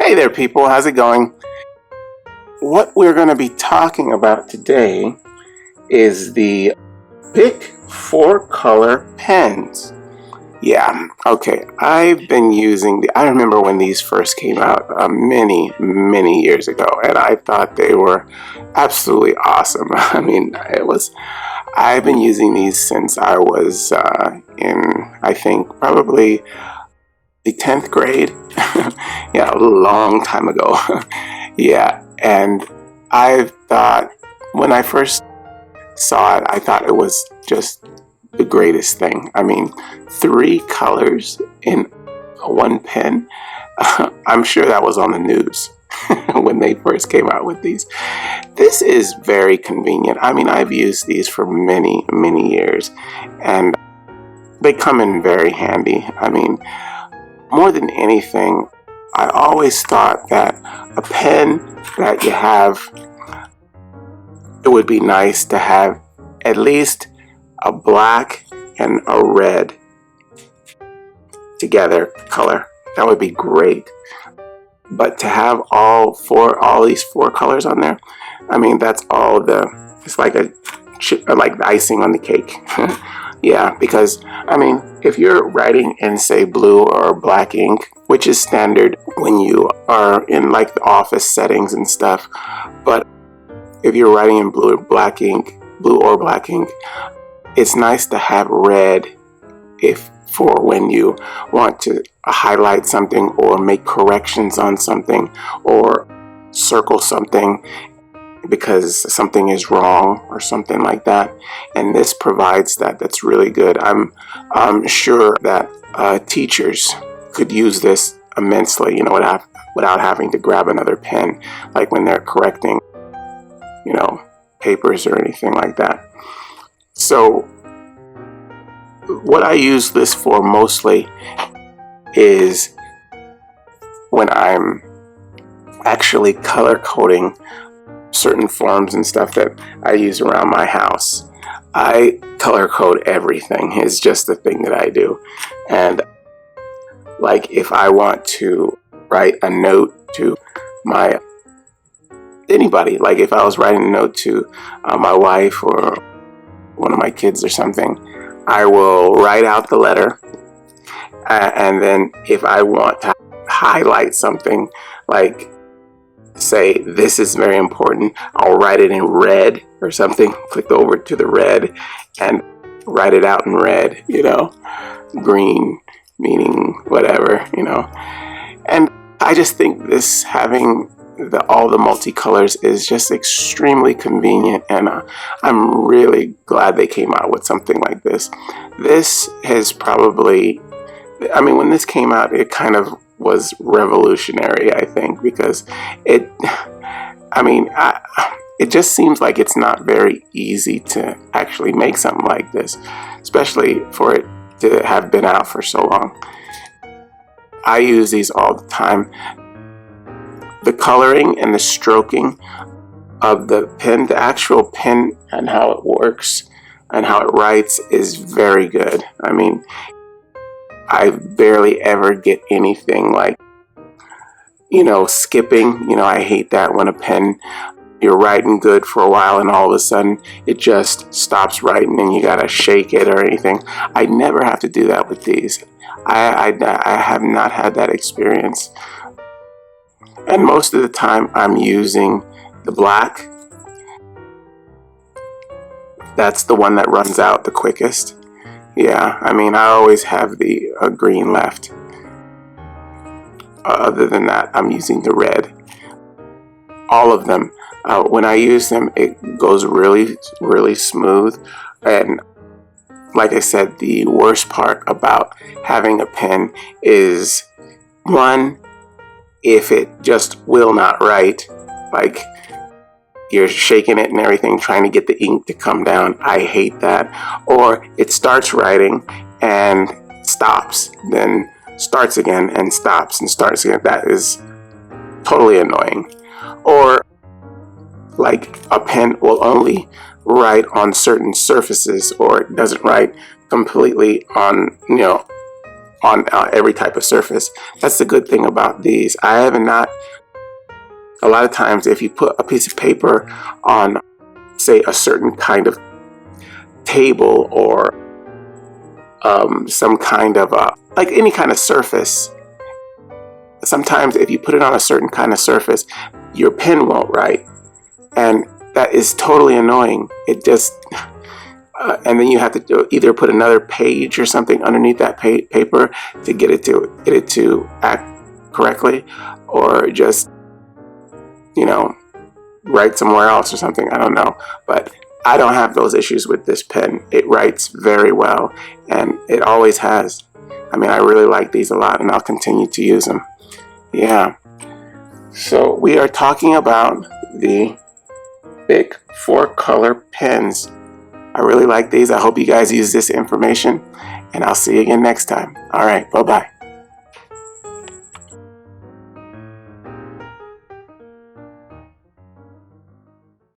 Hey there, people. How's it going? What we're going to be talking about today is the BiC 4-color pens. Yeah, okay. I've been using I remember when these first came out many, many years ago, and I thought they were absolutely awesome. I mean, I've been using these since I was I think, probably the 10th grade. Yeah, a long time ago. Yeah, and I thought, when I first saw it, I thought it was just the greatest thing. I mean, 3 colors in one pen. I'm sure that was on the news when they first came out with these. This is very convenient. I mean, I've used these for many, many years, and they come in very handy. I mean, more than anything, I always thought that a pen that you have, it would be nice to have at least a black and a red together color. That would be great. But to have all these 4 colors on there, I mean, that's all it's like like icing on the cake. Yeah, because I mean, if you're writing in, say, blue or black ink, which is standard when you are in like the office settings and stuff, but if you're writing in blue or black ink, it's nice to have red for when you want to highlight something or make corrections on something or circle something because something is wrong or something like that. And this provides that. That's really good. I'm sure that teachers could use this immensely, without having to grab another pen, like when they're correcting, papers or anything like that. So what I use this for mostly is when I'm actually color coding certain forms and stuff that I use around my house. I color code everything. It's just the thing that I do. And like if I want to write a note to anybody, like if I was writing a note to my wife or one of my kids or something, I will write out the letter, and then if I want to highlight something, like say this is very important, I'll write it in red or something, click over to the red and write it out in red, green meaning whatever, and I just think this having all the multicolors is just extremely convenient, and I'm really glad they came out with something like this. This has probably, I mean, when this came out, it kind of was revolutionary, I think, because it just seems like it's not very easy to actually make something like this, especially for it to have been out for so long. I use these all the time. The coloring and the stroking of the pen, the actual pen and how it works and how it writes is very good. I mean, I barely ever get anything like, skipping. I hate that when a pen, you're writing good for a while and all of a sudden it just stops writing and you gotta shake it or anything. I never have to do that with these. I have not had that experience. And most of the time I'm using the black. That's the one that runs out the quickest. Yeah, I mean, I always have the green left. Other than that, I'm using the red. All of them. When I use them, it goes really, really smooth. And like I said, the worst part about having a pen is, one, if it just will not write, like you're shaking it and everything, trying to get the ink to come down. I hate that. Or it starts writing and stops, then starts again and stops and starts again. That is totally annoying. Or like a pen will only write on certain surfaces, or it doesn't write completely on, on every type of surface. That's the good thing about these. I have not, a lot of times if you put a piece of paper on, say, a certain kind of table or some kind of like any kind of surface, sometimes if you put it on a certain kind of surface, your pen won't write, and that is totally annoying. It just and then you have to either put another page or something underneath that paper to get it to act correctly, or just, you know, write somewhere else or something. I don't know, but I don't have those issues with this pen. It writes very well, and it always has. I mean, I really like these a lot, and I'll continue to use them. Yeah. So we are talking about the BiC 4-color pens. I really like these. I hope you guys use this information, and I'll see you again next time. All right, bye-bye.